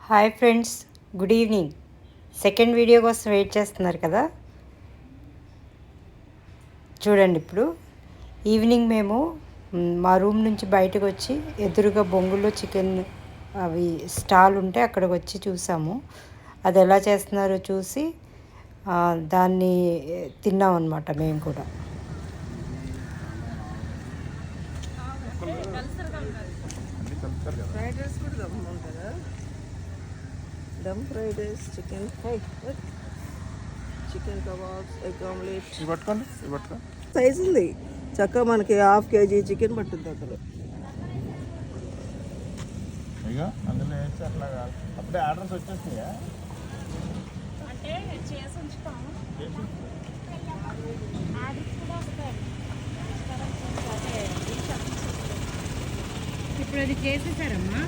Hi friends, good evening. Second video కోసం wait చేస్తున్నారు కదా. చూడండి, ఇప్పుడు ఈవినింగ్ మేము మా రూమ్ నుంచి బయటకు వచ్చి ఎదురుగా బొంగులో చికెన్ అవి స్టాల్ ఉంటే అక్కడికి వచ్చి చూసాము. అది ఎలా చేస్తున్నారో చూసి దాన్ని తిన్నాం అన్నమాట. మేము కూడా ఫ్రైడ్ రైస్ కూడా ఉంటుందా? Dum fried rice, chicken fry, chicken kebabs, egg omelette. పట్టుకోండి. సైజ్ ఉంది చక్కగా. మనకి హాఫ్ కేజీ చికెన్ పట్టుద్ది అందులో. ఇక అందులో వేసి అట్లా కాదు. అప్పుడే ఆర్డర్స్ వచ్చేస్తాయా? అంటే చేసి ఉంచుతాము. ఆర్డర్స్ కూడా వస్తాయి. ఇప్పుడు అది చేసేసారమ్మా.